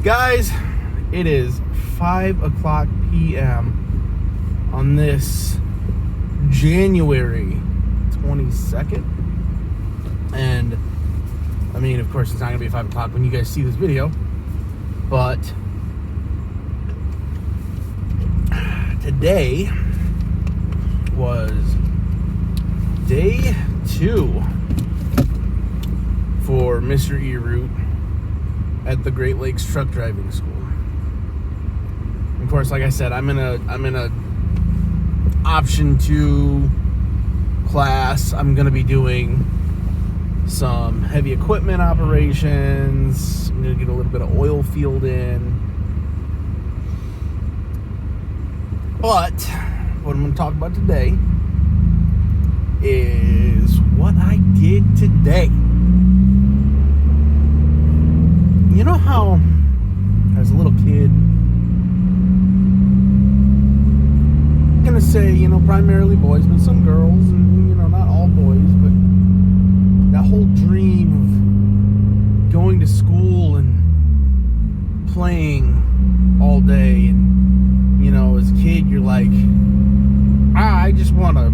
Guys, it is 5 o'clock p.m. on this January 22nd. And, I mean, of course, it's not going to be 5 o'clock when you guys see this video. But today was day 2 for Mr. E route at the Great Lakes Truck Driving School. Of course, like I said, I'm in a option 2 class. I'm going to be doing some heavy equipment operations. I'm going to get a little bit of oil field in. But what I'm going to talk about today is what I did today. You know how, as a little kid, I'm going to say, primarily boys, but some girls, and, not all boys, but that whole dream of going to school and playing all day. And, as a kid, you're like, I just want to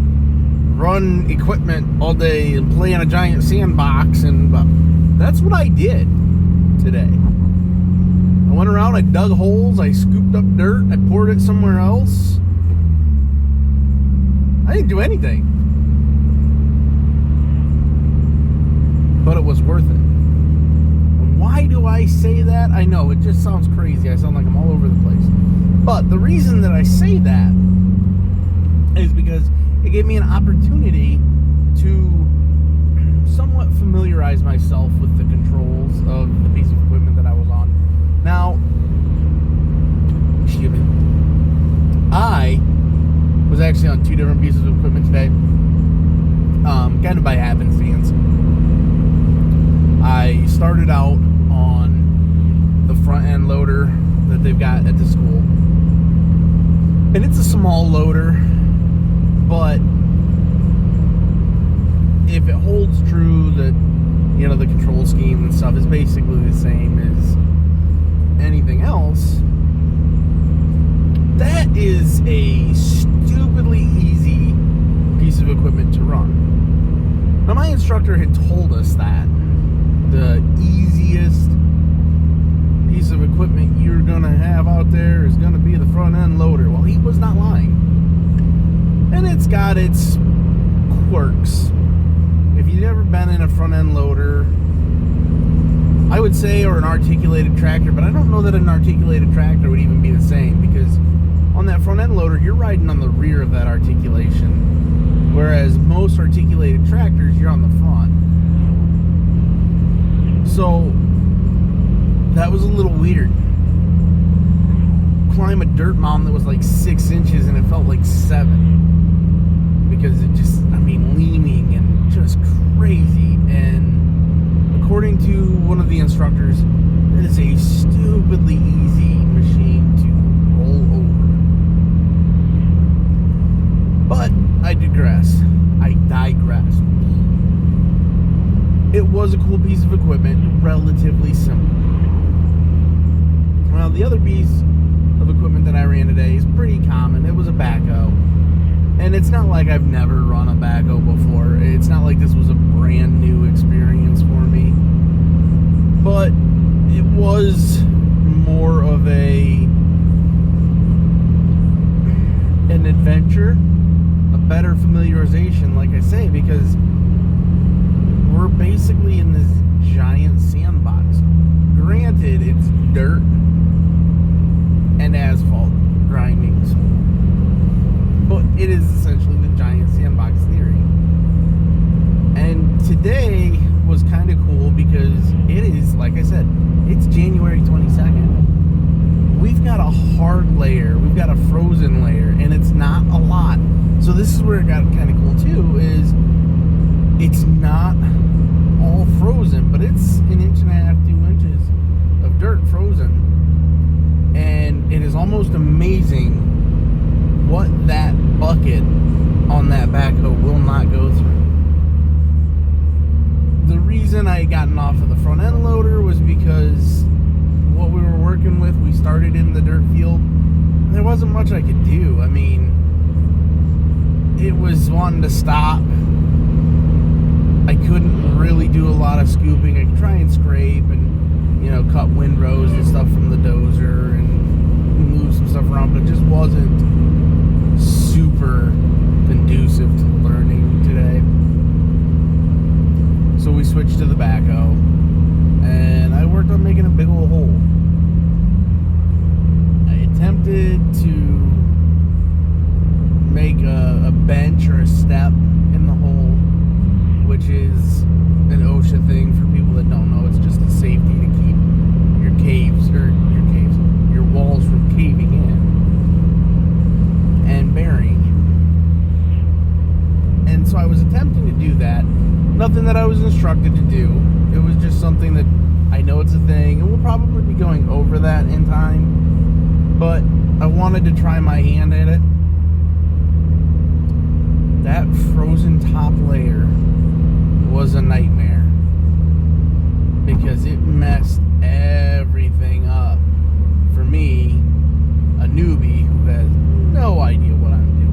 run equipment all day and play in a giant sandbox. And that's what I did today. I went around, I dug holes, I scooped up dirt, I poured it somewhere else. I didn't do anything. But it was worth it. And why do I say that? I know, it just sounds crazy. I sound like I'm all over the place. But the reason that I say that is because it gave me an opportunity to somewhat familiarize myself with the controls of the piece of equipment that I was on. Now, excuse me, I was actually on 2 different pieces of equipment today, kind of by happenstance. I started out on the front end loader that they've got at the school, and it's a small loader, but if it holds true that, the control scheme and stuff is basically the same as anything else, that is a stupidly easy piece of equipment to run. Now, my instructor had told us that the easiest piece of equipment you're going to have out there is going to be the front end loader. Well, he was not lying. And it's got its quirks. If you've ever been in a front end loader, I would say, or an articulated tractor, but I don't know that an articulated tractor would even be the same, because on that front end loader, you're riding on the rear of that articulation, whereas most articulated tractors, you're on the front. So that was a little weird. Climb a dirt mountain that was like 6 inches and it felt like 7, because it just, leaning and just crazy. And according to one of the instructors, it is a stupidly easy machine to roll over. But I digress. It was a cool piece of equipment, relatively simple. Well, the other piece of equipment that I ran today is pretty common. It was a backhoe. And it's not like I've never run a backhoe before. It's not like this was a brand new experience for me. But it was more of an adventure, a better familiarization, like I say, because we're basically in this giant sandbox. Granted, it's dirt and asphalt grindings, but it is essentially the giant sandbox theory. And today was kind of cool because it is, like I said, it's January 22nd. We've got a hard layer, we've got a frozen layer, and it's not a lot. So this is where it got kind of cool too, is it's not all frozen, but it's 1.5 inches, 2 inches of dirt frozen. And it is almost amazing what that bucket on that backhoe will not go through. The reason I had gotten off of the front end loader was because what we were working wasn't much I could do. I mean, it was wanting to stop. I couldn't really do a lot of scooping. I could try and scrape and, you know, cut windrows and stuff from the dozer and move some stuff around, but it just wasn't super conducive to learning today. So we switched to the backhoe, and I worked on making a big old hole. I attempted to make a bench or a step in the hole, which is an OSHA thing for people that don't know. It's just a safety to keep your walls from caving in and burying you. And so I was attempting to do that. Nothing that I was instructed to do. It was just something that I know it's a thing, and we'll probably be going over that in time. But I wanted to try my hand at it. That frozen top layer was a nightmare because it messed everything up for me, a newbie who has no idea what I'm doing.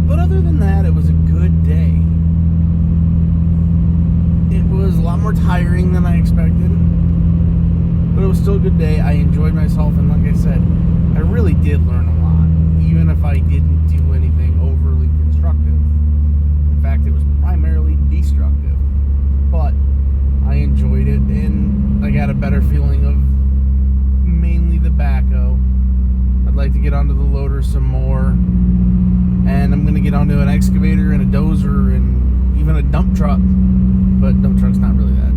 But other than that, it was a good day. It was a lot more tiring than I expected, but it was still a good day. I enjoyed myself, and like I said, I really did learn a lot, even if I didn't do anything overly constructive. In fact, it was primarily destructive, but I enjoyed it, and I got a better feeling of mainly the backhoe. I'd like to get onto the loader some more, and I'm going to get onto an excavator and a dozer and even a dump truck, but dump truck's not really that